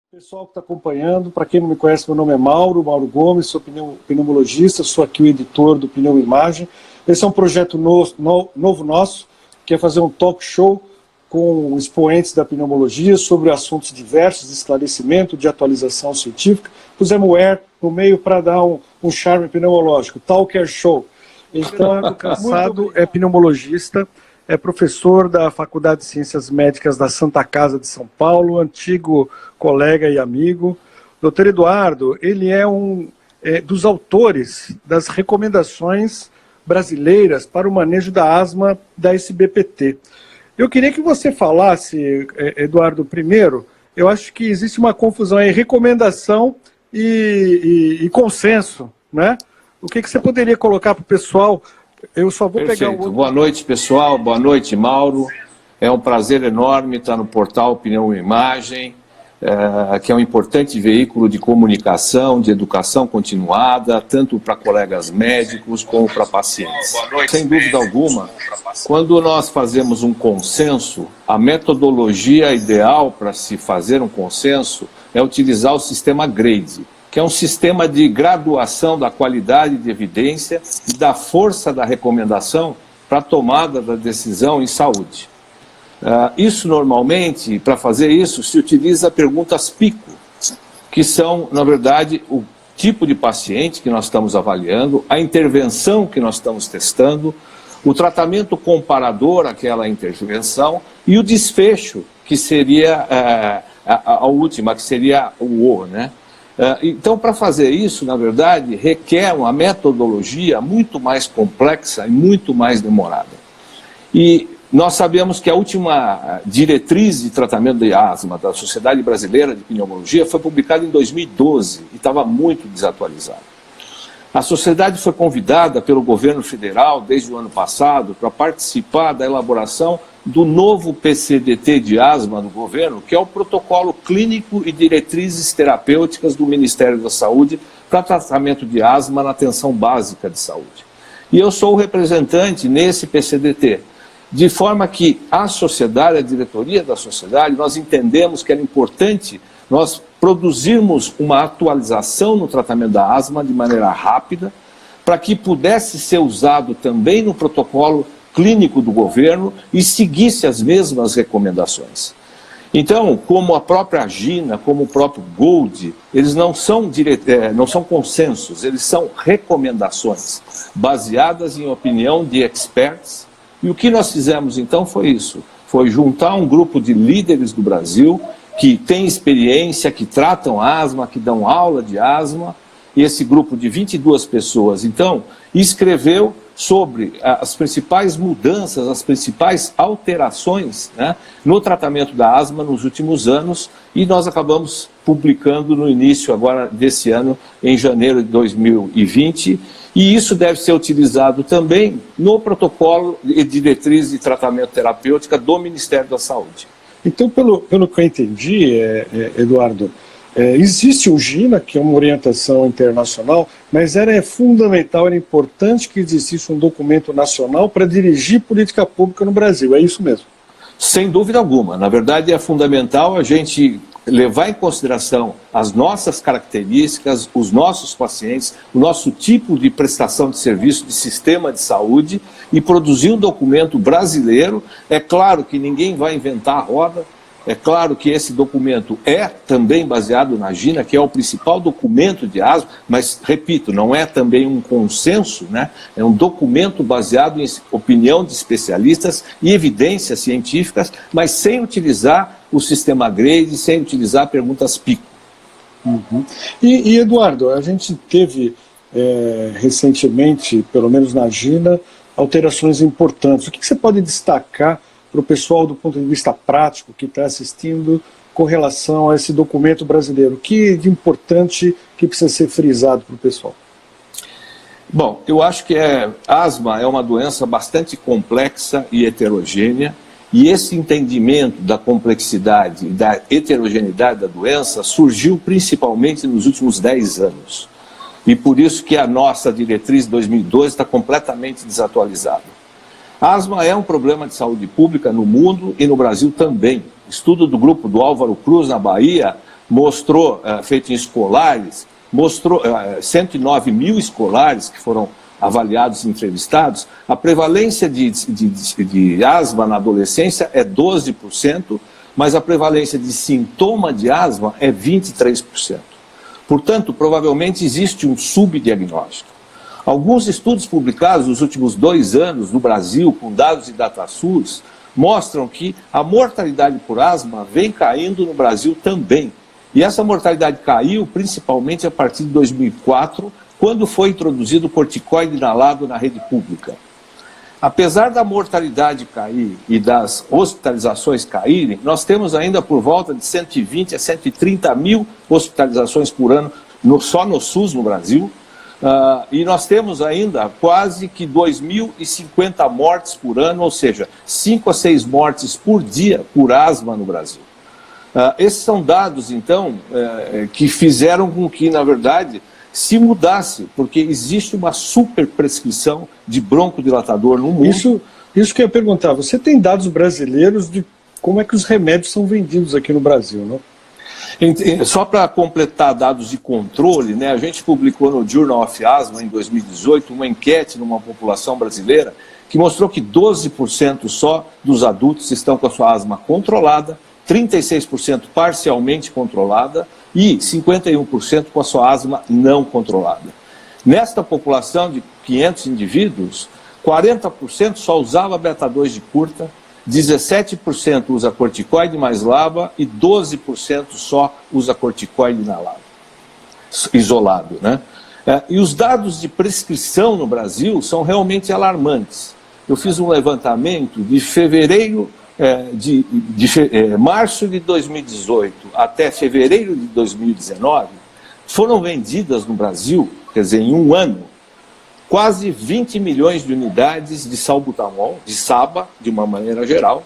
Pessoal que está acompanhando, para quem não me conhece, meu nome é Mauro Gomes, sou pneumologista, sou aqui o editor do Pneu Imagem. Esse é um projeto novo nosso, que é fazer um talk show com expoentes da pneumologia sobre assuntos diversos, de esclarecimento, de atualização científica. Pusemos o air no meio para dar um charme pneumológico, talker show. Então, o Cassado é pneumologista, é professor da Faculdade de Ciências Médicas da Santa Casa de São Paulo, antigo colega e amigo. Dr. Eduardo, ele é dos autores das recomendações brasileiras para o manejo da asma da SBPT. Eu queria que você falasse, Eduardo, primeiro, eu acho que existe uma confusão em recomendação e consenso, né? O que você poderia colocar para o pessoal? Eu só vou pegar o outro. Boa noite, pessoal. Boa noite, Mauro. É um prazer enorme estar no portal Pneu Imagem, que é um importante veículo de comunicação, de educação continuada, tanto para colegas médicos como para pacientes. Sem dúvida alguma, quando nós fazemos um consenso, a metodologia ideal para se fazer um consenso é utilizar o sistema GRADE, que é um sistema de graduação da qualidade de evidência e da força da recomendação para a tomada da decisão em saúde. Isso normalmente, para fazer isso, se utiliza perguntas PICO, que são, na verdade, o tipo de paciente que nós estamos avaliando, a intervenção que nós estamos testando, o tratamento comparador àquela intervenção e o desfecho, que seria a última, que seria o O, né? Então, para fazer isso, na verdade, requer uma metodologia muito mais complexa e muito mais demorada. E nós sabemos que a última diretriz de tratamento de asma da Sociedade Brasileira de Pneumologia foi publicada em 2012 e estava muito desatualizada. A sociedade foi convidada pelo governo federal, desde o ano passado, para participar da elaboração do novo PCDT de asma do governo, que é o Protocolo Clínico e Diretrizes Terapêuticas do Ministério da Saúde para tratamento de asma na atenção básica de saúde. E eu sou o representante nesse PCDT, de forma que a sociedade, a diretoria da sociedade, nós entendemos que era importante nós produzirmos uma atualização no tratamento da asma de maneira rápida, para que pudesse ser usado também no protocolo clínico do governo e seguisse as mesmas recomendações. Então, como a própria GINA, como o próprio GOLD, eles não são consensos, eles são recomendações, baseadas em opinião de experts. E o que nós fizemos então foi isso, foi juntar um grupo de líderes do Brasil, que tem experiência, que tratam asma, que dão aula de asma, e esse grupo de 22 pessoas, então, escreveu sobre as principais mudanças, as principais alterações, né, no tratamento da asma nos últimos anos, e nós acabamos publicando no início agora desse ano, em janeiro de 2020, e isso deve ser utilizado também no protocolo de diretriz de tratamento terapêutica do Ministério da Saúde. Então, pelo que eu entendi, Eduardo, existe o GINA, que é uma orientação internacional, mas era fundamental, era importante que existisse um documento nacional para dirigir política pública no Brasil, é isso mesmo? Sem dúvida alguma. Na verdade, é fundamental a gente levar em consideração as nossas características, os nossos pacientes, o nosso tipo de prestação de serviço de sistema de saúde e produzir um documento brasileiro. É claro que ninguém vai inventar a roda, é claro que esse documento é também baseado na GINA, que é o principal documento de asma, mas, repito, não é também um consenso, né? É um documento baseado em opinião de especialistas e evidências científicas, mas sem utilizar o sistema GRADE, sem utilizar perguntas PICO. Uhum. E, Eduardo, a gente teve recentemente, pelo menos na GINA, alterações importantes. O que você pode destacar para o pessoal do ponto de vista prático que está assistindo com relação a esse documento brasileiro? O que de importante que precisa ser frisado para o pessoal? Bom, eu acho que asma é uma doença bastante complexa e heterogênea, e esse entendimento da complexidade e da heterogeneidade da doença surgiu principalmente nos últimos 10 anos. E por isso que a nossa diretriz de 2012 está completamente desatualizada. A asma é um problema de saúde pública no mundo e no Brasil também. Estudo do grupo do Álvaro Cruz, na Bahia, mostrou, feito em escolares, mostrou 109 mil escolares que foram avaliados e entrevistados, a prevalência de asma na adolescência é 12%, mas a prevalência de sintoma de asma é 23%. Portanto, provavelmente existe um subdiagnóstico. Alguns estudos publicados nos últimos 2 anos no Brasil, com dados de DataSUS, mostram que a mortalidade por asma vem caindo no Brasil também. E essa mortalidade caiu principalmente a partir de 2004, quando foi introduzido o corticoide inalado na rede pública. Apesar da mortalidade cair e das hospitalizações caírem, nós temos ainda por volta de 120 a 130 mil hospitalizações por ano só no SUS no Brasil, e nós temos ainda quase que 2.050 mortes por ano, ou seja, 5 a 6 mortes por dia por asma no Brasil. Esses são dados, então, que fizeram com que, na verdade, se mudasse, porque existe uma superprescrição de broncodilatador no mundo. Isso que eu ia perguntar, você tem dados brasileiros de como é que os remédios são vendidos aqui no Brasil, não? Só para completar dados de controle, né, a gente publicou no Journal of Asthma, em 2018, uma enquete numa população brasileira que mostrou que 12% só dos adultos estão com a sua asma controlada, 36% parcialmente controlada e 51% com a sua asma não controlada. Nesta população de 500 indivíduos, 40% só usava beta-2 de curta, 17% usa corticoide mais LABA e 12% só usa corticoide inalado, isolado, né? E os dados de prescrição no Brasil são realmente alarmantes. Eu fiz um levantamento de fevereiro, março de 2018 até fevereiro de 2019, foram vendidas no Brasil, quer dizer, em um ano, quase 20 milhões de unidades de salbutamol, de SABA, de uma maneira geral,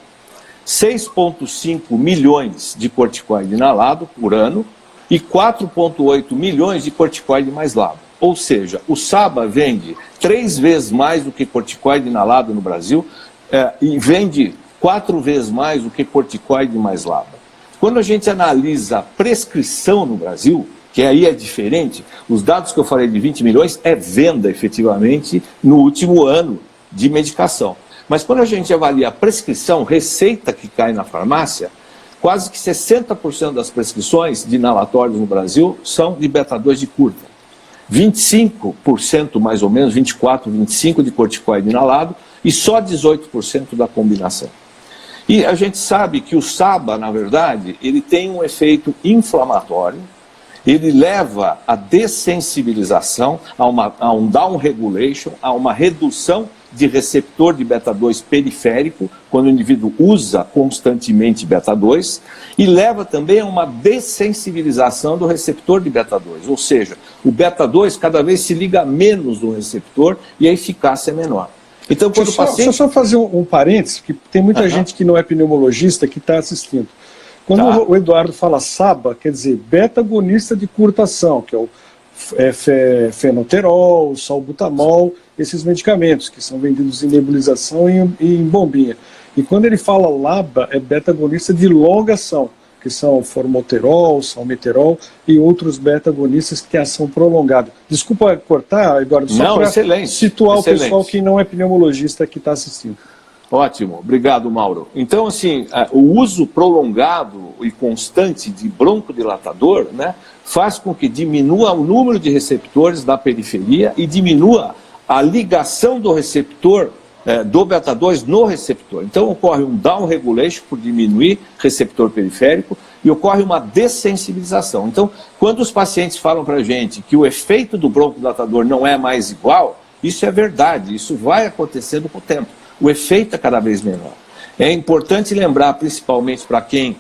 6,5 milhões de corticoide inalado por ano e 4,8 milhões de corticoide mais LABA. Ou seja, o SABA vende 3 vezes mais do que corticoide inalado no Brasil e vende 4 vezes mais do que corticoide mais LABA. Quando a gente analisa a prescrição no Brasil, que aí é diferente, os dados que eu falei de 20 milhões é venda, efetivamente, no último ano de medicação. Mas quando a gente avalia a prescrição, receita que cai na farmácia, quase que 60% das prescrições de inalatórios no Brasil são de beta-2 de curta. 25% mais ou menos, 24%, 25% de corticoide inalado e só 18% da combinação. E a gente sabe que o SABA, na verdade, ele tem um efeito inflamatório, ele leva à dessensibilização, a um down regulation, a uma redução de receptor de beta-2 periférico, quando o indivíduo usa constantemente beta-2, e leva também a uma dessensibilização do receptor de beta-2, ou seja, o beta-2 cada vez se liga menos no receptor e a eficácia é menor. Então, quando Deixa eu só fazer um parênteses, que tem muita gente que não é pneumologista que está assistindo. Quando o Eduardo fala SABA, quer dizer beta-agonista de curta ação, que é o fenoterol, salbutamol, esses medicamentos que são vendidos em nebulização e em bombinha. E quando ele fala LABA, é beta-agonista de longa ação, que são formoterol, salmeterol e outros beta-agonistas que têm ação prolongada. Desculpa cortar, Eduardo, só para situar o pessoal que não é pneumologista que está assistindo. Ótimo, obrigado, Mauro. Então, assim, o uso prolongado e constante de broncodilatador, né, faz com que diminua o número de receptores da periferia e diminua a ligação do receptor, do beta-2 no receptor. Então, ocorre um down regulation por diminuir receptor periférico e ocorre uma dessensibilização. Então, quando os pacientes falam para a gente que o efeito do broncodilatador não é mais igual, isso é verdade, isso vai acontecendo com o tempo. O efeito é cada vez menor. É importante lembrar, principalmente para quem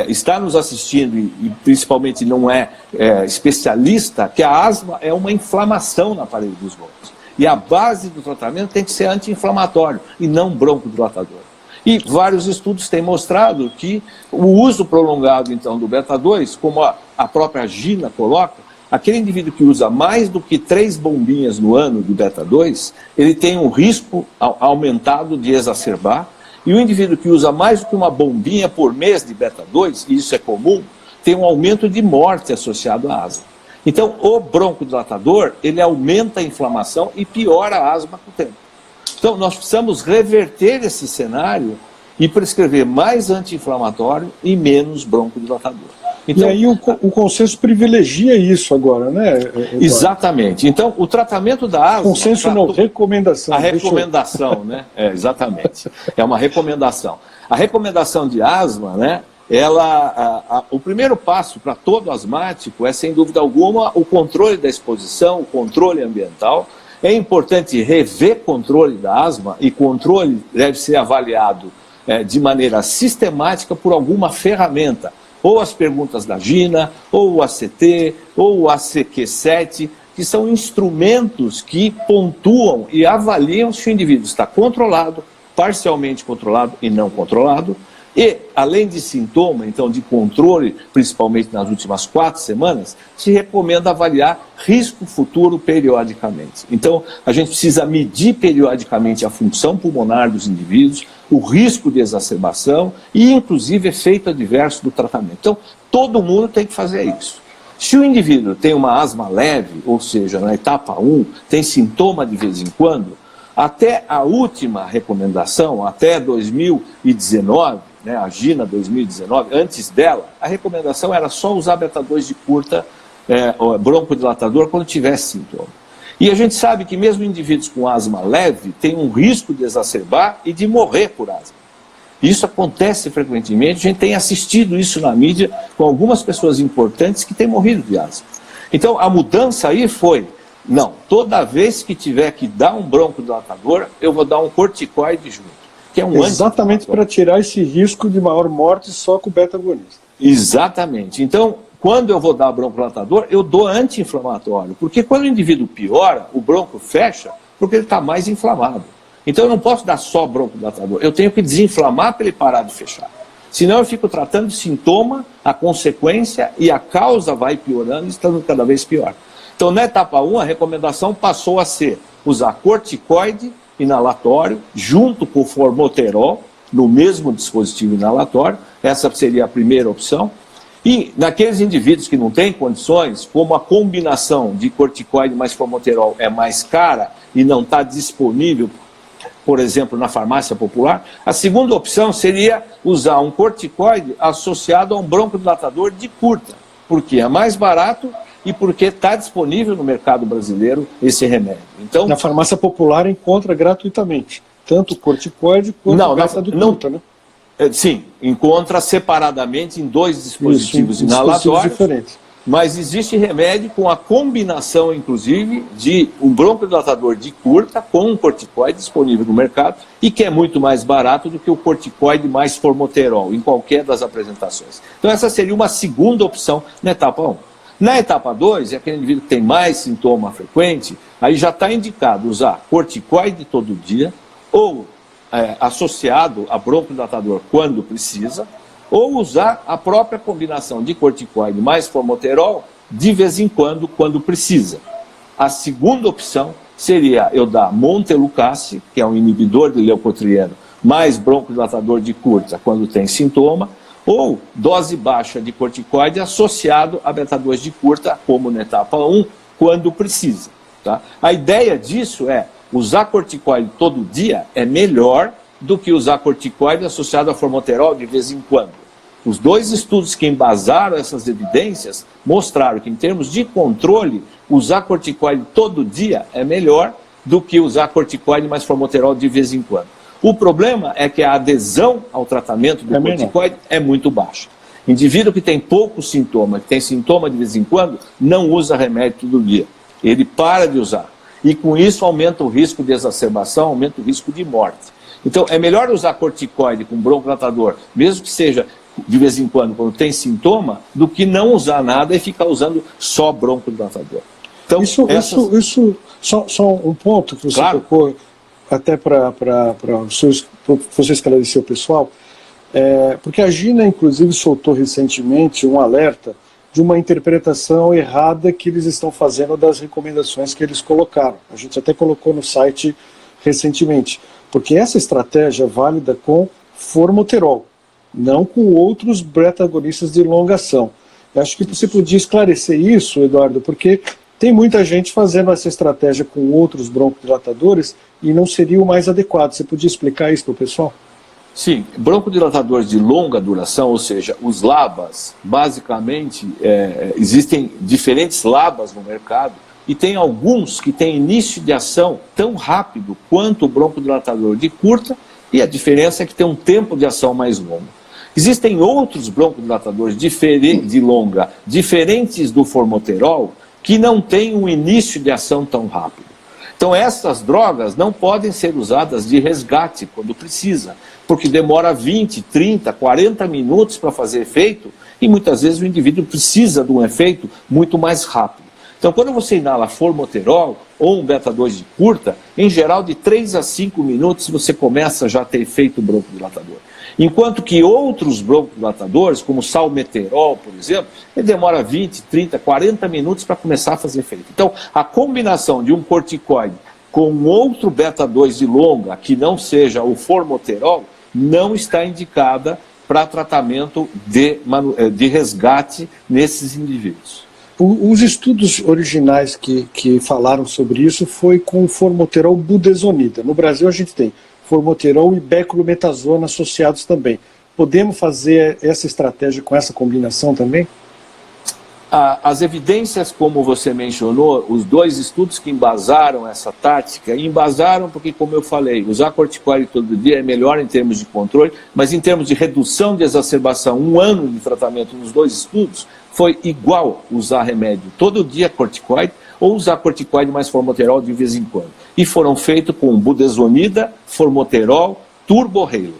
está nos assistindo e principalmente não é especialista, que a asma é uma inflamação na parede dos bronquíolos. E a base do tratamento tem que ser anti-inflamatório e não broncodilatador. E vários estudos têm mostrado que o uso prolongado, então, do beta-2, como a própria Gina coloca, aquele indivíduo que usa mais do que 3 bombinhas no ano de beta-2, ele tem um risco aumentado de exacerbar, e o indivíduo que usa mais do que uma bombinha por mês de beta-2, e isso é comum, tem um aumento de morte associado à asma. Então, o broncodilatador, ele aumenta a inflamação e piora a asma com o tempo. Então, nós precisamos reverter esse cenário e prescrever mais anti-inflamatório e menos broncodilatador. Então, e aí o consenso privilegia isso agora, né, Eduardo? Exatamente. Então, o tratamento da asma... Consenso não, recomendação. A recomendação, né? Exatamente. É uma recomendação. A recomendação de asma, né? O primeiro passo para todo asmático é, sem dúvida alguma, o controle da exposição, o controle ambiental. É importante rever controle da asma, e controle deve ser avaliado de maneira sistemática por alguma ferramenta, ou as perguntas da GINA, ou o ACT, ou o ACQ7, que são instrumentos que pontuam e avaliam se o indivíduo está controlado, parcialmente controlado e não controlado. E, além de sintoma, então, de controle, principalmente nas últimas 4 semanas, se recomenda avaliar risco futuro periodicamente. Então, a gente precisa medir periodicamente a função pulmonar dos indivíduos, o risco de exacerbação e, inclusive, efeito adverso do tratamento. Então, todo mundo tem que fazer isso. Se o indivíduo tem uma asma leve, ou seja, na etapa 1, tem sintoma de vez em quando, até a última recomendação, até 2019, né, a GINA 2019, antes dela, a recomendação era só usar beta-2 de curta, broncodilatador, quando tivesse sintoma. E a gente sabe que mesmo indivíduos com asma leve têm um risco de exacerbar e de morrer por asma. Isso acontece frequentemente, a gente tem assistido isso na mídia com algumas pessoas importantes que têm morrido de asma. Então a mudança aí foi, não, toda vez que tiver que dar um broncodilatador, eu vou dar um corticoide junto. Que é um exatamente para tirar esse risco de maior morte só com o beta-agonista. Exatamente. Então, quando eu vou dar broncodilatador, eu dou anti-inflamatório. Porque quando o indivíduo piora, o bronco fecha, porque ele está mais inflamado. Então eu não posso dar só broncodilatador, eu tenho que desinflamar para ele parar de fechar. Senão eu fico tratando o sintoma, a consequência, e a causa vai piorando e estando cada vez pior. Então, na etapa 1, a recomendação passou a ser usar corticoide inalatório, junto com o formoterol, no mesmo dispositivo inalatório. Essa seria a primeira opção. E naqueles indivíduos que não têm condições, como a combinação de corticoide mais formoterol é mais cara e não está disponível, por exemplo, na farmácia popular, a segunda opção seria usar um corticoide associado a um broncodilatador de curta, porque é mais barato e porque está disponível no mercado brasileiro esse remédio. Então, na farmácia popular encontra gratuitamente, tanto o corticoide quanto o beta-2, né? Sim, encontra separadamente em 2 dispositivos inalatórios, diferentes. Mas existe remédio com a combinação, inclusive, de um broncodilatador de curta com um corticoide disponível no mercado e que é muito mais barato do que o corticoide mais formoterol, em qualquer das apresentações. Então essa seria uma segunda opção na etapa 1. Na etapa 2, é aquele indivíduo que tem mais sintoma frequente, aí já está indicado usar corticoide todo dia, ou associado a broncodilatador quando precisa, ou usar a própria combinação de corticoide mais formoterol de vez em quando precisa. A segunda opção seria eu dar montelukast, que é um inibidor de leucotrieno, mais broncodilatador de curta quando tem sintoma, ou dose baixa de corticoide associado a beta-2 de curta, como na etapa 1, quando precisa. Tá? A ideia disso é usar corticoide todo dia é melhor do que usar corticoide associado a formoterol de vez em quando. Os 2 estudos que embasaram essas evidências mostraram que, em termos de controle, usar corticoide todo dia é melhor do que usar corticoide mais formoterol de vez em quando. O problema é que a adesão ao tratamento do corticoide é muito baixa. Indivíduo que tem pouco sintoma, que tem sintoma de vez em quando, não usa remédio todo dia. Ele para de usar. E com isso aumenta o risco de exacerbação, aumenta o risco de morte. Então é melhor usar corticoide com broncodilatador, mesmo que seja de vez em quando tem sintoma, do que não usar nada e ficar usando só broncodilatador. Então, só um ponto que você tocou, até para você esclarecer o pessoal, porque a GINA, inclusive, soltou recentemente um alerta de uma interpretação errada que eles estão fazendo das recomendações que eles colocaram. A gente até colocou no site recentemente, porque essa estratégia é válida com formoterol, não com outros beta-agonistas de longa ação. Eu acho que você podia esclarecer isso, Eduardo, porque tem muita gente fazendo essa estratégia com outros broncodilatadores e não seria o mais adequado. Você podia explicar isso para o pessoal? Sim, broncodilatadores de longa duração, ou seja, os LABAs, basicamente, existem diferentes LABAs no mercado e tem alguns que têm início de ação tão rápido quanto o broncodilatador de curta, e a diferença é que tem um tempo de ação mais longo. Existem outros broncodilatadores de longa, diferentes do formoterol, que não têm um início de ação tão rápido. Então essas drogas não podem ser usadas de resgate quando precisa, porque demora 20, 30, 40 minutos para fazer efeito e muitas vezes o indivíduo precisa de um efeito muito mais rápido. Então quando você inala formoterol ou um beta-2 de curta, em geral de 3 a 5 minutos você começa já a ter efeito broncodilatador. Enquanto que outros broncodilatadores, como o salmeterol, por exemplo, ele demora 20, 30, 40 minutos para começar a fazer efeito. Então, a combinação de um corticoide com outro beta-2 de longa, que não seja o formoterol, não está indicada para tratamento de resgate nesses indivíduos. Os estudos originais que falaram sobre isso foi com o formoterol budesonida. No Brasil a gente tem formoterol e beclometasona associados também. Podemos fazer essa estratégia com essa combinação também? As evidências, como você mencionou, os dois estudos que embasaram essa tática, embasaram porque, como eu falei, usar corticoide todo dia é melhor em termos de controle, mas em termos de redução de exacerbação, 1 ano de tratamento nos dois estudos, foi igual usar remédio todo dia corticoide ou usar corticoide mais formoterol de vez em quando. E foram feitos com budesonida, formoterol, turborreilo.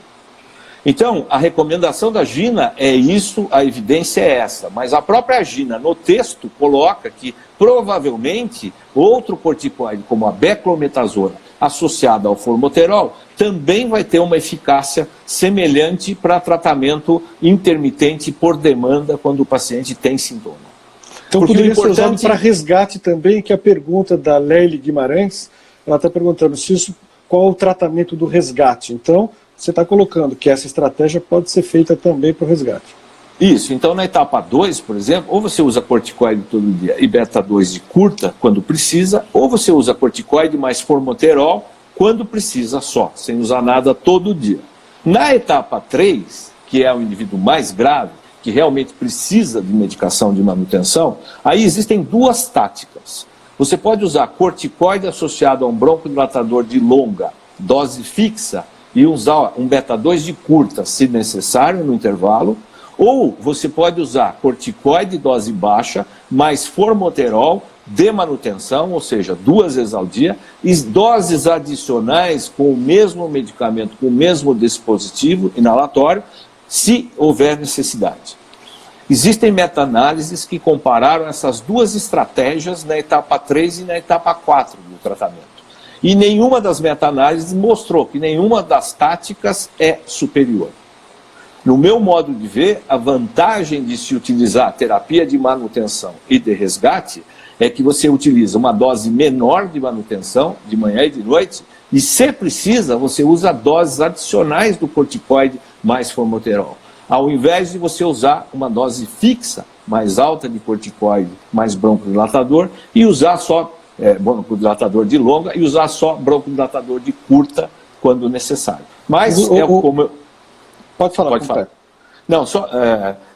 Então, a recomendação da GINA é isso, a evidência é essa. Mas a própria GINA, no texto, coloca que, provavelmente, outro corticoide, como a beclometasona, associada ao formoterol, também vai ter uma eficácia semelhante para tratamento intermitente por demanda quando o paciente tem sintoma. Então poderia ser usado para resgate também, que é a pergunta da Leile Guimarães, ela está perguntando qual o tratamento do resgate. Então, você está colocando que essa estratégia pode ser feita também para o resgate. Isso, então na etapa 2, por exemplo, ou você usa corticoide todo dia e beta-2 de curta, quando precisa, ou você usa corticoide mais formoterol, quando precisa só, sem usar nada todo dia. Na etapa 3, que é o indivíduo mais grave, que realmente precisa de medicação de manutenção, aí existem duas táticas. Você pode usar corticoide associado a um broncodilatador de longa, dose fixa, e usar um beta-2 de curta, se necessário, no intervalo, ou você pode usar corticoide dose baixa, mais formoterol de manutenção, ou seja, 2 vezes ao dia, e doses adicionais com o mesmo medicamento, com o mesmo dispositivo inalatório, se houver necessidade. Existem meta-análises que compararam essas duas estratégias na etapa 3 e na etapa 4 do tratamento. E nenhuma das meta-análises mostrou que nenhuma das táticas é superior. No meu modo de ver, a vantagem de se utilizar terapia de manutenção e de resgate é que você utiliza uma dose menor de manutenção, de manhã e de noite, e se precisa, você usa doses adicionais do corticoide mais formoterol. Ao invés de você usar uma dose fixa, mais alta de corticoide, mais broncodilatador, e usar só broncodilatador de longa, e usar só broncodilatador de curta, quando necessário. Mas, como... Pode falar. Pode falar. Não,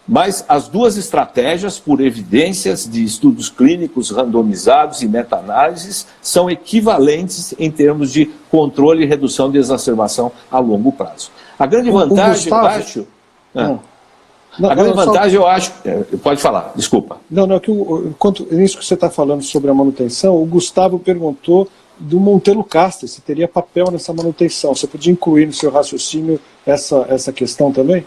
mas as duas estratégias, por evidências de estudos clínicos randomizados e meta-análises, são equivalentes em termos de controle e redução de exacerbação a longo prazo. A grande vantagem, eu acho... A grande vantagem, eu acho... Pode falar, desculpa. Não, enquanto isso que você está falando sobre a manutenção, o Gustavo perguntou do montelukast, se teria papel nessa manutenção. Você podia incluir no seu raciocínio essa questão também?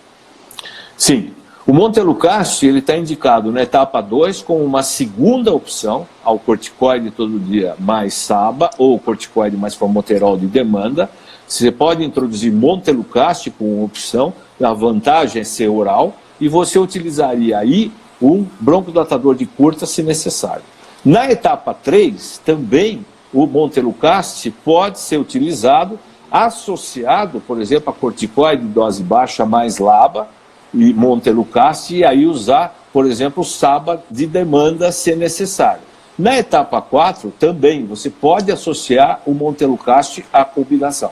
Sim. O montelukast está indicado na etapa 2 como uma segunda opção ao corticoide todo dia mais SABA ou corticoide mais formoterol de demanda. Você pode introduzir montelukast como opção, a vantagem é ser oral, e você utilizaria aí um broncodilatador de curta se necessário. Na etapa 3, também o montelukast pode ser utilizado associado, por exemplo, a corticoide de dose baixa mais LABA e montelukast, e aí usar por exemplo, SABA de demanda se necessário. Na etapa 4, também, você pode associar o montelukast à combinação.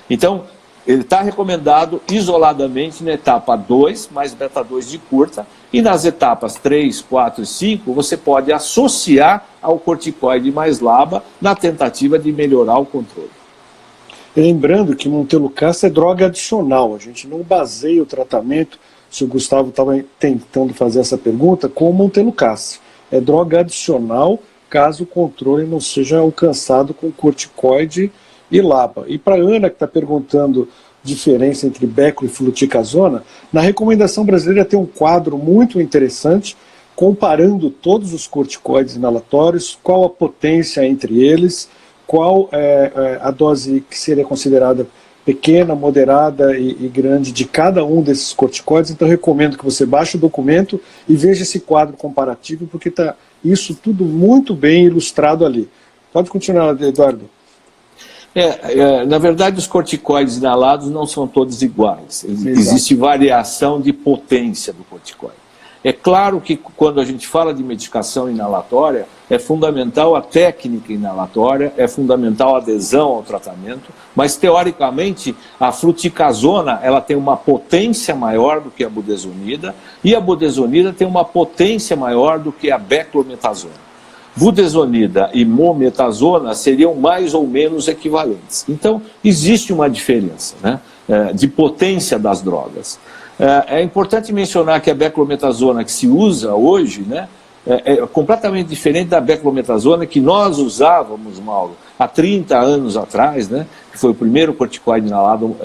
Então, ele está recomendado isoladamente na etapa 2, mais beta-2 de curta, e nas etapas 3, 4 e 5, você pode associar ao corticoide mais LABA na tentativa de melhorar o controle. Lembrando que montelukast é droga adicional, a gente não baseia o tratamento, se o Gustavo estava tentando fazer essa pergunta, com o montelukast. É droga adicional, caso o controle não seja alcançado com corticoide e LABA. E para a Ana, que está perguntando diferença entre beclo e fluticasona, na recomendação brasileira tem um quadro muito interessante, comparando todos os corticoides inalatórios, qual a potência entre eles, qual é a dose que seria considerada pequena, moderada e grande de cada um desses corticoides. Então recomendo que você baixe o documento e veja esse quadro comparativo, porque está isso tudo muito bem ilustrado ali. Pode continuar, Eduardo. Na verdade, os corticoides inalados não são todos iguais. Existe variação de potência do corticoide. É claro que quando a gente fala de medicação inalatória, é fundamental a técnica inalatória, é fundamental a adesão ao tratamento, mas teoricamente a fluticasona ela tem uma potência maior do que a budesonida e a budesonida tem uma potência maior do que a beclometasona. Budesonida e mometasona seriam mais ou menos equivalentes. Então, existe uma diferença, né, de potência das drogas. É importante mencionar que a beclometasona que se usa hoje, né, é completamente diferente da beclometasona que nós usávamos, Mauro, há 30 anos atrás, né, que foi o primeiro corticoide inalado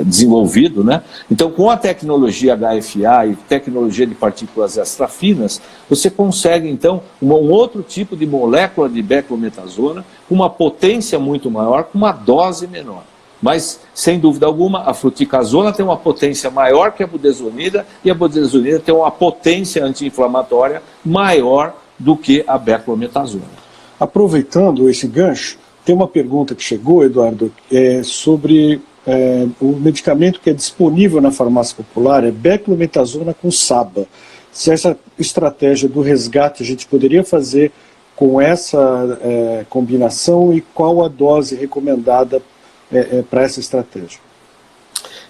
desenvolvido, né? Então, com a tecnologia HFA e tecnologia de partículas extrafinas, você consegue, então, um outro tipo de molécula de beclometasona com uma potência muito maior, com uma dose menor. Mas, sem dúvida alguma, a fluticasona tem uma potência maior que a budesonida e a budesonida tem uma potência anti-inflamatória maior do que a beclometasona. Aproveitando esse gancho, tem uma pergunta que chegou, Eduardo, sobre o medicamento que é disponível na farmácia popular, é beclometasona com SABA. Se essa estratégia do resgate a gente poderia fazer com essa combinação e qual a dose recomendada para essa estratégia?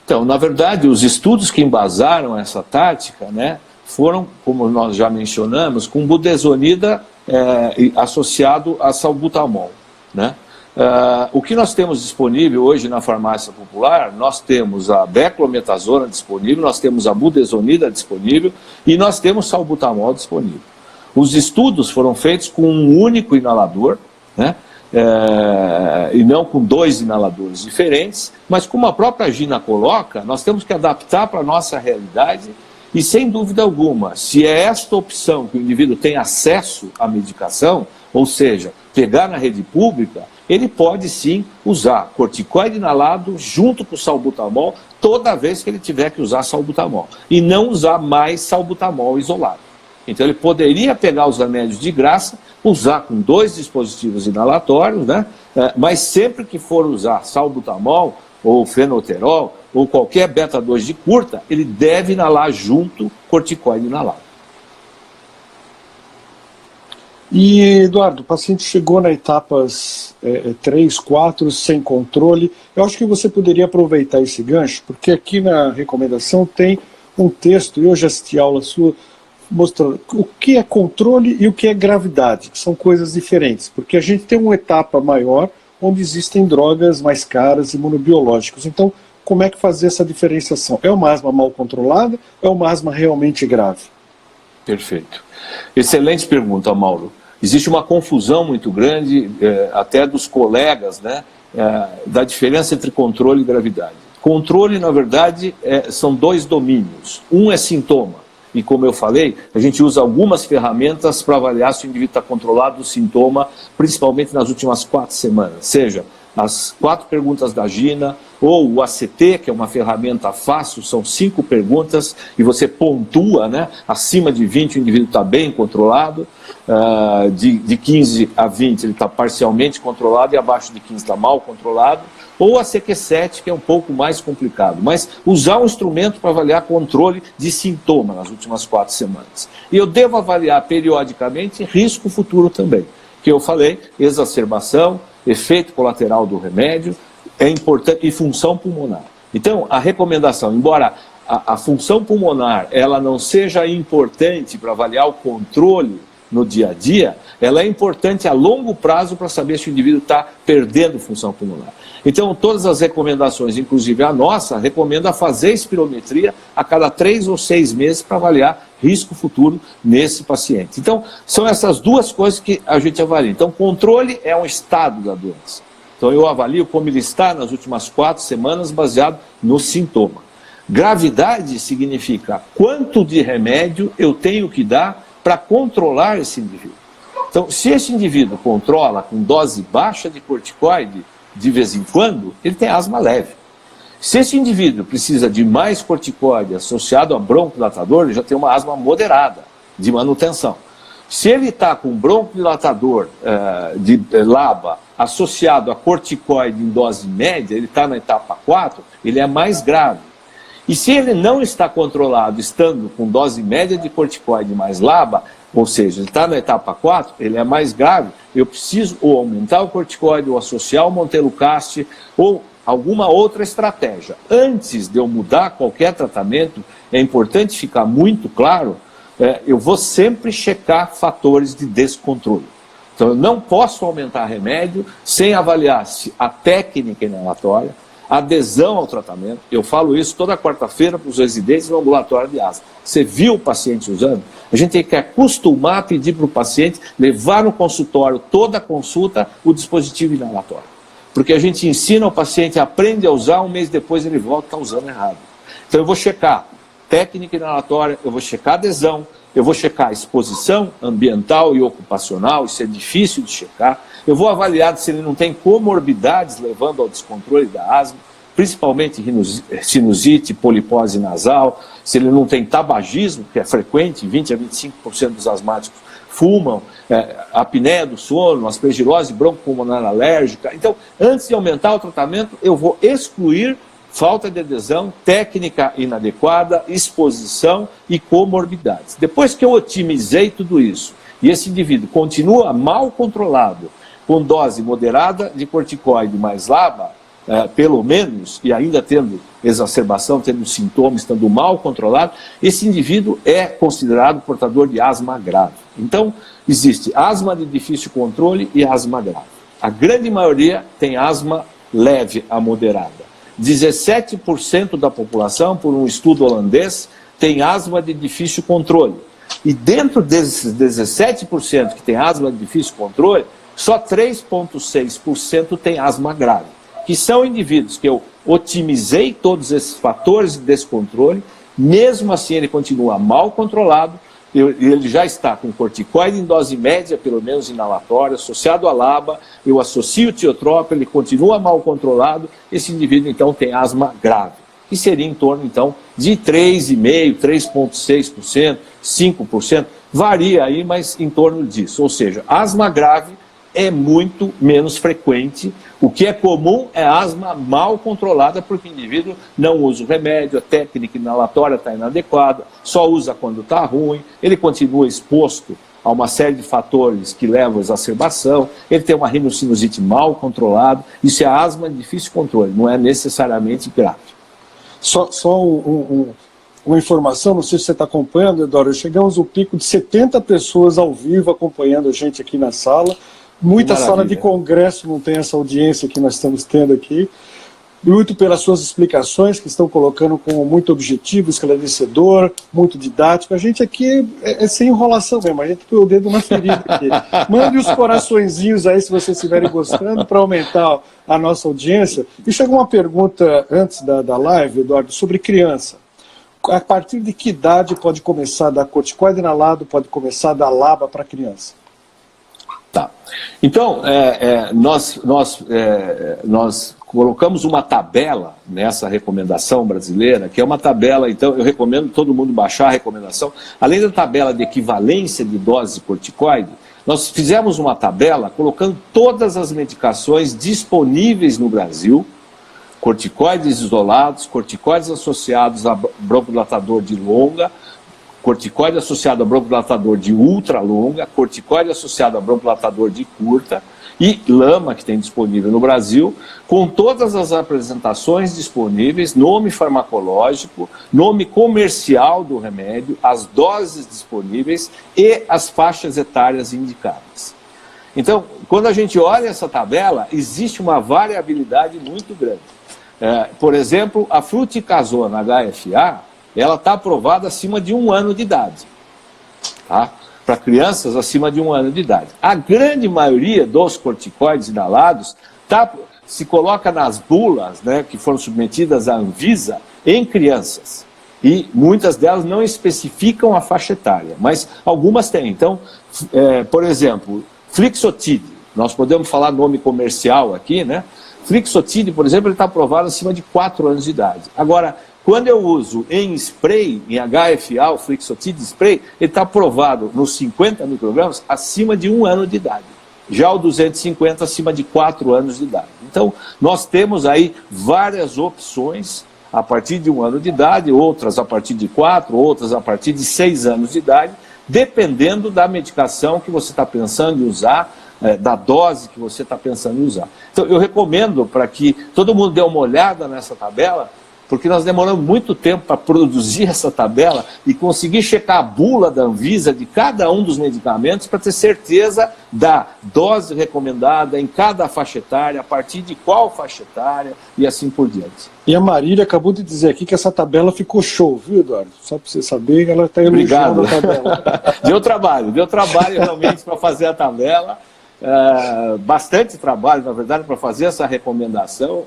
Então, na verdade, os estudos que embasaram essa tática, né, foram, como nós já mencionamos, com budesonida associado a salbutamol, né? O que nós temos disponível hoje na farmácia popular, nós temos a beclometasona disponível, nós temos a budesonida disponível e nós temos salbutamol disponível. Os estudos foram feitos com um único inalador, né? E não com 2 inaladores diferentes, mas como a própria Gina coloca, nós temos que adaptar para a nossa realidade e, sem dúvida alguma, se é esta opção que o indivíduo tem acesso à medicação, ou seja, pegar na rede pública, ele pode sim usar corticoide inalado junto com salbutamol toda vez que ele tiver que usar salbutamol e não usar mais salbutamol isolado. Então ele poderia pegar os remédios de graça, usar com 2 dispositivos inalatórios, né? Mas sempre que for usar salbutamol ou fenoterol ou qualquer beta-2 de curta, ele deve inalar junto corticoide inalado. E, Eduardo, o paciente chegou na etapas 3, 4, sem controle. Eu acho que você poderia aproveitar esse gancho, porque aqui na recomendação tem um texto, eu já assisti aula sua, mostrando o que é controle e o que é gravidade, que são coisas diferentes, porque a gente tem uma etapa maior onde existem drogas mais caras, imunobiológicos. Então, como é que fazer essa diferenciação? É uma asma mal controlada ou é uma asma realmente grave? Perfeito. Excelente pergunta, Mauro. Existe uma confusão muito grande, até dos colegas, né, da diferença entre controle e gravidade. Controle, na verdade, são 2 domínios. Um é sintoma. E como eu falei, a gente usa algumas ferramentas para avaliar se o indivíduo está controlado do sintoma, principalmente nas últimas 4 semanas. Seja as 4 perguntas da Gina, ou o ACT, que é uma ferramenta fácil, são 5 perguntas, e você pontua, né? Acima de 20 o indivíduo está bem controlado, de 15 a 20 ele está parcialmente controlado, e abaixo de 15 está mal controlado, ou a CQ7, que é um pouco mais complicado, mas usar um instrumento para avaliar controle de sintoma nas últimas 4 semanas. E eu devo avaliar periodicamente risco futuro também, que eu falei, exacerbação, efeito colateral do remédio, é importante, e função pulmonar. Então, a recomendação, embora a função pulmonar ela não seja importante para avaliar o controle no dia a dia, ela é importante a longo prazo para saber se o indivíduo está perdendo função pulmonar. Então, todas as recomendações, inclusive a nossa, recomenda fazer espirometria a cada 3 ou 6 meses para avaliar risco futuro nesse paciente. Então, são essas duas coisas que a gente avalia. Então, controle é um estado da doença. Então, eu avalio como ele está nas últimas 4 semanas baseado no sintoma. Gravidade significa quanto de remédio eu tenho que dar para controlar esse indivíduo. Então, se esse indivíduo controla com dose baixa de corticoide de vez em quando, ele tem asma leve. Se esse indivíduo precisa de mais corticoide associado a broncodilatador, ele já tem uma asma moderada, de manutenção. Se ele está com broncodilatador de LABA associado a corticoide em dose média, ele está na etapa 4, ele é mais grave. E se ele não está controlado, estando com dose média de corticoide mais LABA, ou seja, ele está na etapa 4, ele é mais grave, eu preciso ou aumentar o corticoide, ou associar o montelukast, ou alguma outra estratégia. Antes de eu mudar qualquer tratamento, é importante ficar muito claro, eu vou sempre checar fatores de descontrole. Então, eu não posso aumentar remédio sem avaliar se a técnica inalatória, adesão ao tratamento. Eu falo isso toda quarta-feira para os residentes no ambulatório de asma. Você viu o paciente usando? A gente tem que acostumar a pedir para o paciente levar no consultório, toda a consulta, o dispositivo inalatório. Porque a gente ensina o paciente, aprende a usar, um mês depois ele volta a estar usando errado. Então eu vou checar técnica inalatória, eu vou checar adesão, eu vou checar exposição ambiental e ocupacional, isso é difícil de checar. Eu vou avaliar se ele não tem comorbidades levando ao descontrole da asma, principalmente sinusite, polipose nasal, se ele não tem tabagismo, que é frequente, 20 a 25% dos asmáticos fumam, apneia do sono, aspergilose broncopulmonar alérgica. Então, antes de aumentar o tratamento, eu vou excluir falta de adesão, técnica inadequada, exposição e comorbidades. Depois que eu otimizei tudo isso, e esse indivíduo continua mal controlado, com dose moderada de corticoide mais LABA, pelo menos, e ainda tendo exacerbação, tendo sintomas, estando mal controlado, esse indivíduo é considerado portador de asma grave. Então, existe asma de difícil controle e asma grave. A grande maioria tem asma leve a moderada. 17% da população, por um estudo holandês, tem asma de difícil controle. E dentro desses 17% que tem asma de difícil controle, só 3,6% tem asma grave, que são indivíduos que eu otimizei todos esses fatores de descontrole, mesmo assim ele continua mal controlado, ele já está com corticoide em dose média, pelo menos inalatória, associado a LABA, eu associo o tiotropo, ele continua mal controlado, esse indivíduo então tem asma grave, que seria em torno então de 3,5%, 3,6%, 5%, varia aí, mas em torno disso, ou seja, asma grave é muito menos frequente. O que é comum é asma mal controlada, porque o indivíduo não usa o remédio, a técnica inalatória está inadequada, só usa quando está ruim, ele continua exposto a uma série de fatores que levam à exacerbação, ele tem uma rinocinusite mal controlada, isso é asma de difícil controle, não é necessariamente grave. Só uma informação, não sei se você está acompanhando, Eduardo, chegamos ao pico de 70 pessoas ao vivo acompanhando a gente aqui na sala. Muita sala de congresso não tem essa audiência que nós estamos tendo aqui. Muito pelas suas explicações, que estão colocando como muito objetivo, esclarecedor, muito didático. A gente aqui é sem enrolação mesmo, a gente põe o dedo na ferida aqui. Mande os coraçõezinhos aí, se vocês estiverem gostando, para aumentar a nossa audiência. E chegou uma pergunta antes da live, Eduardo, sobre criança. A partir de que idade pode começar a dar corticoide inalado, pode começar a dar LABA para criança? Tá. Então, nós colocamos uma tabela nessa recomendação brasileira, que é uma tabela, então eu recomendo todo mundo baixar a recomendação. Além da tabela de equivalência de dose de corticoide, nós fizemos uma tabela colocando todas as medicações disponíveis no Brasil corticoides isolados, corticoides associados a broncodilatador de longa, corticoide associado a broncodilatador de ultra longa, corticoide associado a broncodilatador de curta e LAMA, que tem disponível no Brasil, com todas as apresentações disponíveis, nome farmacológico, nome comercial do remédio, as doses disponíveis e as faixas etárias indicadas. Então, quando a gente olha essa tabela, existe uma variabilidade muito grande. Por exemplo, a fluticasona HFA, ela está aprovada acima de 1 ano de idade, tá? Para crianças acima de 1 ano de idade. A grande maioria dos corticoides inalados se coloca nas bulas, né, que foram submetidas à Anvisa em crianças. E muitas delas não especificam a faixa etária, mas algumas têm. Então, por exemplo, Flixotide, nós podemos falar nome comercial aqui, né? Flixotide, por exemplo, ele está aprovado acima de 4 anos de idade. Agora, quando eu uso em spray, em HFA, o Flixotide spray, ele está aprovado nos 50 microgramas acima de 1 ano de idade. Já o 250 acima de 4 anos de idade. Então, nós temos aí várias opções a partir de 1 ano de idade, outras a partir de 4, outras a partir de 6 anos de idade, dependendo da medicação que você está pensando em usar, da dose que você está pensando em usar. Então, eu recomendo para que todo mundo dê uma olhada nessa tabela, porque nós demoramos muito tempo para produzir essa tabela e conseguir checar a bula da Anvisa de cada um dos medicamentos para ter certeza da dose recomendada em cada faixa etária, a partir de qual faixa etária e assim por diante. E a Marília acabou de dizer aqui que essa tabela ficou show, viu, Eduardo? Só para você saber, ela está elogiando a tabela. Deu trabalho realmente para fazer a tabela. Bastante trabalho, na verdade, para fazer essa recomendação,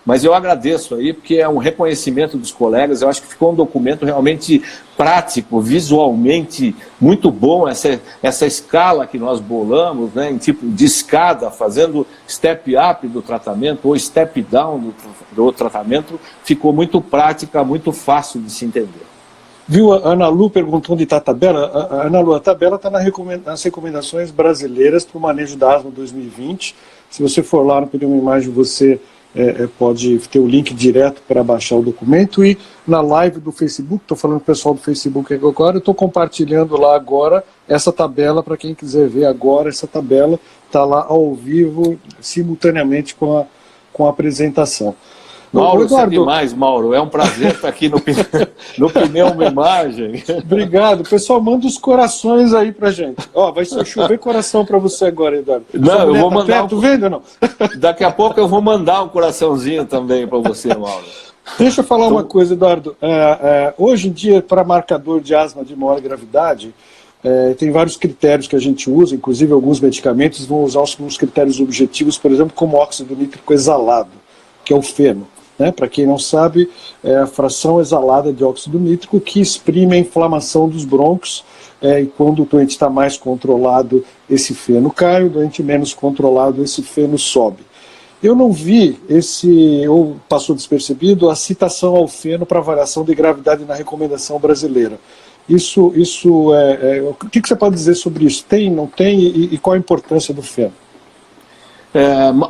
mas eu agradeço aí, porque é um reconhecimento dos colegas. Eu acho que ficou um documento realmente prático, visualmente muito bom, essa escala que nós bolamos, né, em tipo de escada, fazendo step up do tratamento ou step down do tratamento, ficou muito prática, muito fácil de se entender. Viu, a Ana Lu perguntou onde está a tabela. Ana Lu, a tabela está nas recomendações brasileiras para o manejo da asma 2020. Se você for lá no Pneu Imagem, você pode ter o link direto para baixar o documento. E na live do Facebook, estou falando com o pessoal do Facebook agora, eu estou compartilhando lá agora essa tabela para quem quiser ver agora. Essa tabela está lá ao vivo, simultaneamente com a apresentação. Mauro, você é demais, Mauro. É um prazer estar aqui no Pneu Imagem. Obrigado. Pessoal, manda os corações aí pra gente. Ó, vai chover coração para você agora, Eduardo. Não, eu vou mandar. Vendo ou não? Daqui a pouco eu vou mandar um coraçãozinho também para você, Mauro. Deixa eu falar uma coisa, Eduardo. Hoje em dia, para marcador de asma de maior gravidade, tem vários critérios que a gente usa, inclusive alguns medicamentos vão usar uns critérios objetivos, por exemplo, como óxido nítrico exalado, que é o feno. Para quem não sabe, é a fração exalada de óxido nítrico que exprime a inflamação dos brônquios, e quando o doente está mais controlado, esse feno cai, o doente menos controlado, esse feno sobe. Eu não vi ou passou despercebido, a citação ao feno para avaliação de gravidade na recomendação brasileira. O que você pode dizer sobre isso? Tem, não tem, e qual a importância do feno?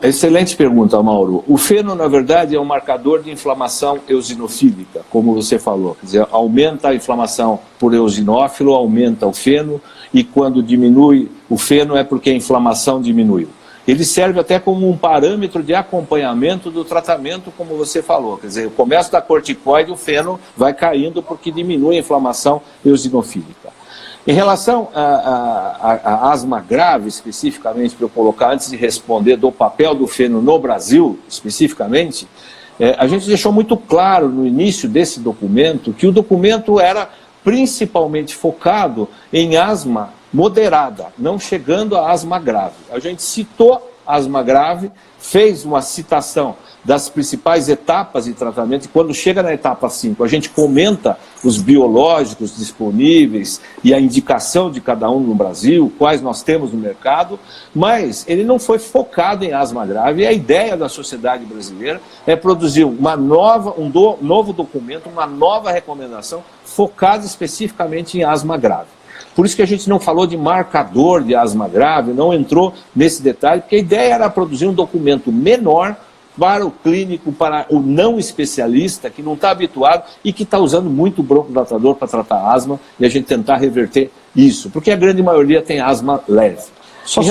Excelente pergunta, Mauro. O feno, na verdade, é um marcador de inflamação eosinofílica, como você falou. Quer dizer, aumenta a inflamação por eosinófilo, aumenta o feno, e quando diminui o feno é porque a inflamação diminuiu. Ele serve até como um parâmetro de acompanhamento do tratamento, como você falou. Quer dizer, o começo da corticoide, o feno vai caindo porque diminui a inflamação eosinofílica. Em relação à asma grave, especificamente, para eu colocar, antes de responder do papel do feno no Brasil, especificamente, a gente deixou muito claro no início desse documento que o documento era principalmente focado em asma moderada, não chegando a asma grave. A gente citou asma grave, fez uma citação das principais etapas de tratamento, e quando chega na etapa 5, a gente comenta os biológicos disponíveis e a indicação de cada um no Brasil, quais nós temos no mercado, mas ele não foi focado em asma grave, e a ideia da sociedade brasileira é produzir um novo documento, uma nova recomendação focada especificamente em asma grave. Por isso que a gente não falou de marcador de asma grave, não entrou nesse detalhe, porque a ideia era produzir um documento menor, para o clínico, para o não especialista, que não está habituado e que está usando muito broncodilatador para tratar asma, e a gente tentar reverter isso, porque a grande maioria tem asma leve. Só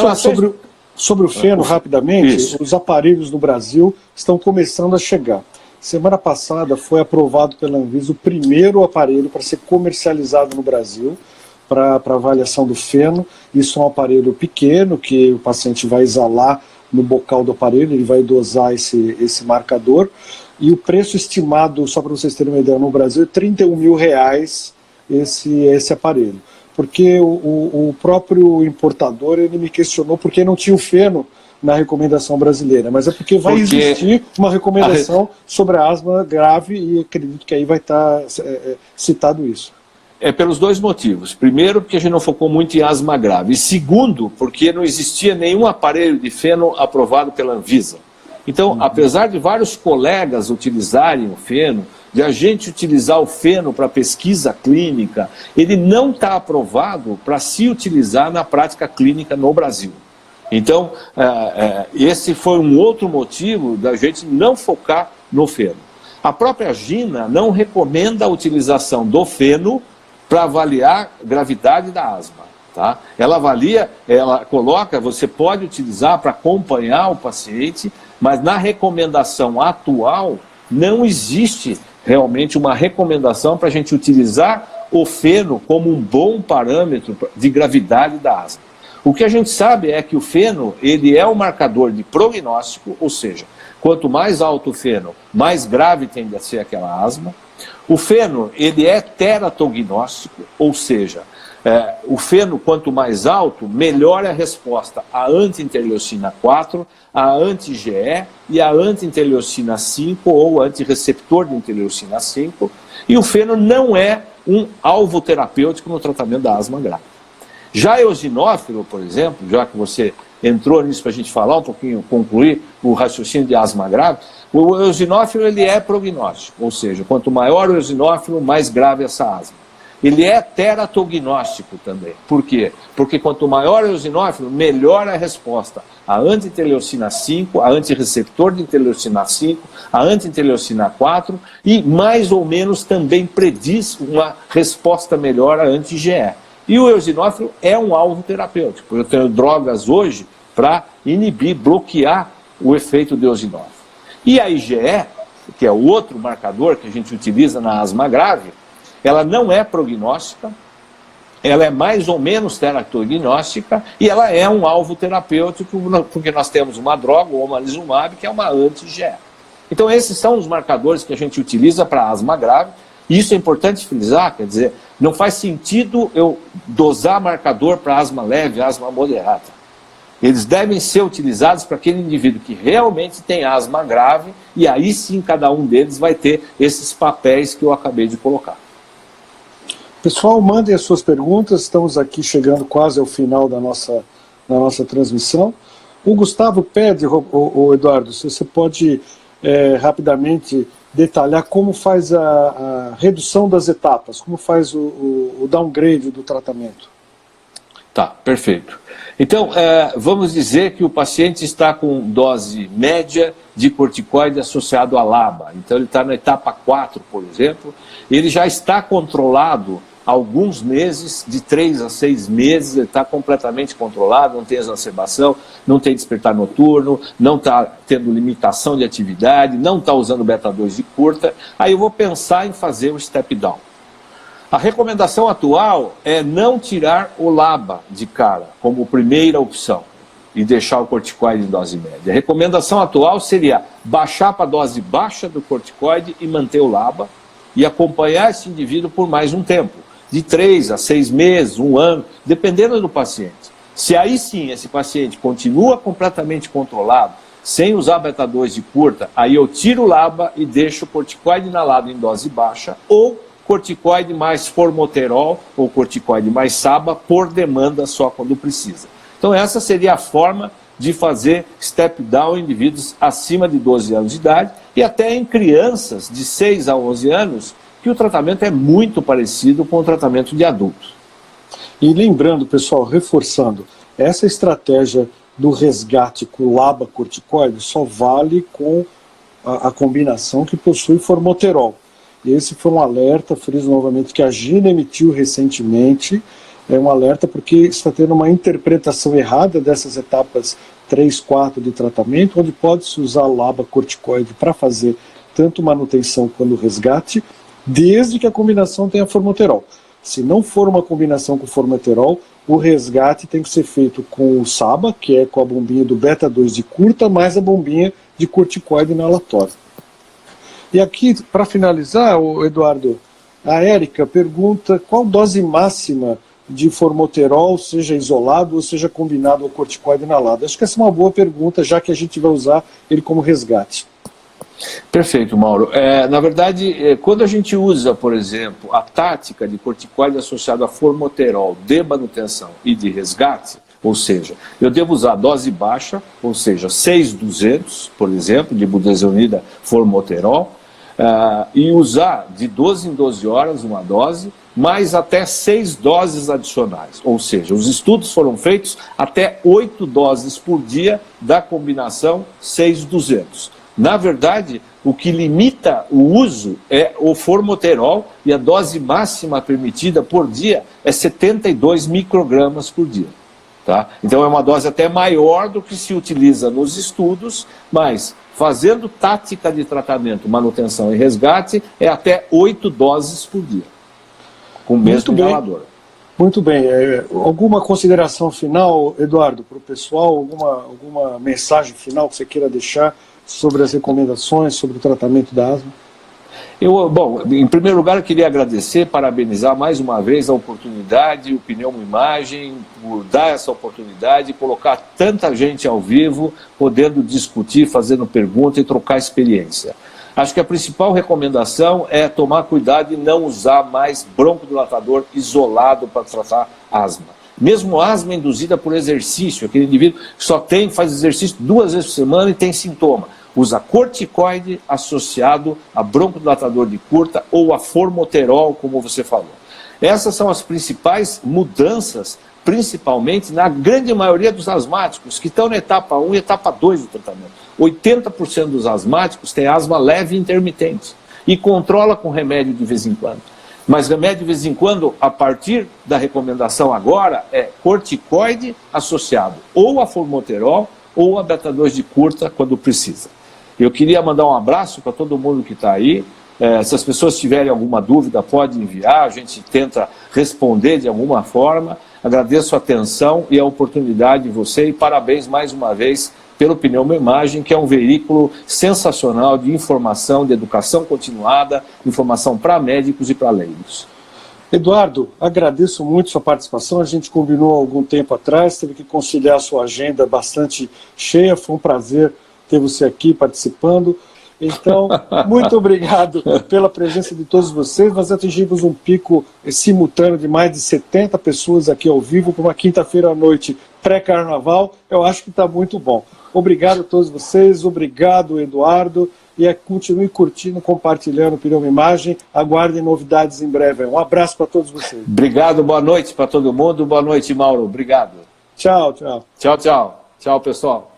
sobre o feno, rapidamente, os aparelhos no Brasil estão começando a chegar. Semana passada foi aprovado pela Anvisa o primeiro aparelho para ser comercializado no Brasil, para avaliação do feno. Isso é um aparelho pequeno, que o paciente vai exalar no bocal do aparelho, ele vai dosar esse marcador, e o preço estimado, só para vocês terem uma ideia, no Brasil é R$31 mil esse aparelho. Porque o próprio importador, ele me questionou por que não tinha o feno na recomendação brasileira, mas é porque existir uma recomendação sobre a asma grave, e acredito que aí vai estar citado isso. É pelos dois motivos. Primeiro, porque a gente não focou muito em asma grave. E segundo, porque não existia nenhum aparelho de feno aprovado pela Anvisa. Então, apesar de vários colegas utilizarem o feno, de a gente utilizar o feno para pesquisa clínica, ele não está aprovado para se utilizar na prática clínica no Brasil. Então, esse foi um outro motivo da gente não focar no feno. A própria GINA não recomenda a utilização do feno para avaliar a gravidade da asma. Tá? Ela avalia, ela coloca, você pode utilizar para acompanhar o paciente, mas na recomendação atual não existe realmente uma recomendação para a gente utilizar o feno como um bom parâmetro de gravidade da asma. O que a gente sabe é que o feno, ele é um marcador de prognóstico, ou seja, quanto mais alto o feno, mais grave tende a ser aquela asma. O feno, ele é teratognóstico, ou seja, o feno, quanto mais alto, melhor é a resposta à anti-interleucina 4, à anti-GE e à anti-interleucina 5 ou anti-receptor de interleucina 5. E o feno não é um alvo terapêutico no tratamento da asma grave. Já eosinófilo, por exemplo, já que você entrou nisso para a gente falar um pouquinho, concluir o raciocínio de asma grave, o eosinófilo, ele é prognóstico, ou seja, quanto maior o eosinófilo, mais grave essa asma. Ele é teratognóstico também. Por quê? Porque quanto maior o eosinófilo, melhor a resposta à anti-interleucina 5, a antirreceptor de interleucina 5, a anti-interleucina 4 e mais ou menos também prediz uma resposta melhor à anti-GE. E o eosinófilo é um alvo terapêutico. Eu tenho drogas hoje para inibir, bloquear o efeito do eosinófilo. E a IgE, que é o outro marcador que a gente utiliza na asma grave, ela não é prognóstica, ela é mais ou menos teratognóstica e ela é um alvo terapêutico, porque nós temos uma droga, o omalizumab, que é uma anti-GE. Então esses são os marcadores que a gente utiliza para asma grave. E isso é importante frisar, quer dizer, não faz sentido eu dosar marcador para asma leve, asma moderada. Eles devem ser utilizados para aquele indivíduo que realmente tem asma grave, e aí sim cada um deles vai ter esses papéis que eu acabei de colocar. Pessoal, mandem as suas perguntas, estamos aqui chegando quase ao final da nossa transmissão. O Gustavo pede, o Eduardo, se você pode rapidamente detalhar como faz a redução das etapas, como faz o downgrade do tratamento. Tá, perfeito. Então, vamos dizer que o paciente está com dose média de corticoide associado a LABA. Então, ele está na etapa 4, por exemplo. Ele já está controlado há alguns meses, de 3 a 6 meses, ele está completamente controlado, não tem exacerbação, não tem despertar noturno, não está tendo limitação de atividade, não está usando beta-2 de curta. Aí eu vou pensar em fazer o step down. A recomendação atual é não tirar o LABA de cara, como primeira opção, e deixar o corticoide em dose média. A recomendação atual seria baixar para a dose baixa do corticoide e manter o LABA, e acompanhar esse indivíduo por mais um tempo, de 3 a 6 meses, 1 ano, dependendo do paciente. Se aí sim esse paciente continua completamente controlado, sem usar beta-2 de curta, aí eu tiro o LABA e deixo o corticoide inalado em dose baixa, ou corticoide mais formoterol ou corticoide mais SABA por demanda só quando precisa. Então essa seria a forma de fazer step down em indivíduos acima de 12 anos de idade e até em crianças de 6 a 11 anos, que o tratamento é muito parecido com o tratamento de adultos. E lembrando, pessoal, reforçando, essa estratégia do resgate com LABA corticoide só vale com a combinação que possui formoterol. Esse foi um alerta, friso novamente, que a Gina emitiu recentemente, é um alerta porque está tendo uma interpretação errada dessas etapas 3, 4 de tratamento, onde pode-se usar o labacorticoide para fazer tanto manutenção quanto resgate, desde que a combinação tenha formoterol. Se não for uma combinação com formoterol, o resgate tem que ser feito com o SABA, que é com a bombinha do beta-2 de curta, mais a bombinha de corticoide inalatório. E aqui, para finalizar, Eduardo, a Érica pergunta qual dose máxima de formoterol, seja isolado ou seja combinado ao corticoide inalado. Acho que essa é uma boa pergunta, já que a gente vai usar ele como resgate. Perfeito, Mauro. Na verdade, quando a gente usa, por exemplo, a tática de corticoide associado a formoterol de manutenção e de resgate, ou seja, eu devo usar dose baixa, ou seja, 6.200, por exemplo, de budesonida formoterol, e usar de 12 em 12 horas uma dose, mais até 6 doses adicionais. Ou seja, os estudos foram feitos até 8 doses por dia da combinação 6.200. Na verdade, o que limita o uso é o formoterol e a dose máxima permitida por dia é 72 microgramas por dia. Tá? Então é uma dose até maior do que se utiliza nos estudos, mas fazendo tática de tratamento, manutenção e resgate, é até 8 doses por dia, com o mesmo inalador. Muito bem. Alguma consideração final, Eduardo, para o pessoal? Alguma mensagem final que você queira deixar sobre as recomendações, sobre o tratamento da asma? Bom, em primeiro lugar, eu queria agradecer, parabenizar mais uma vez a oportunidade, o Pneumoimagem, por dar essa oportunidade e colocar tanta gente ao vivo, podendo discutir, fazendo pergunta e trocar experiência. Acho que a principal recomendação é tomar cuidado e não usar mais broncodilatador isolado para tratar asma. Mesmo asma induzida por exercício, aquele indivíduo que só faz exercício 2 vezes por semana e tem sintoma. Usa corticoide associado a broncodilatador de curta ou a formoterol, como você falou. Essas são as principais mudanças, principalmente na grande maioria dos asmáticos, que estão na etapa 1 e etapa 2 do tratamento. 80% dos asmáticos têm asma leve e intermitente e controla com remédio de vez em quando. Mas remédio de vez em quando, a partir da recomendação agora, é corticoide associado ou a formoterol ou a beta-2 de curta quando precisa. Eu queria mandar um abraço para todo mundo que está aí. Se as pessoas tiverem alguma dúvida, pode enviar, a gente tenta responder de alguma forma. Agradeço a atenção e a oportunidade de você e parabéns mais uma vez pelo Pneumoimagem, que é um veículo sensacional de informação, de educação continuada, informação para médicos e para leigos. Eduardo, agradeço muito sua participação, a gente combinou há algum tempo atrás, teve que conciliar a sua agenda bastante cheia, foi um prazer ter você aqui participando. Então, muito obrigado pela presença de todos vocês. Nós atingimos um pico simultâneo de mais de 70 pessoas aqui ao vivo, para uma quinta-feira à noite pré-carnaval. Eu acho que está muito bom. Obrigado a todos vocês, obrigado, Eduardo. E continue curtindo, compartilhando o Pneumoimagem. Aguardem novidades em breve. Um abraço para todos vocês. Obrigado, boa noite para todo mundo. Boa noite, Mauro. Obrigado. Tchau, tchau. Tchau, tchau. Tchau, pessoal.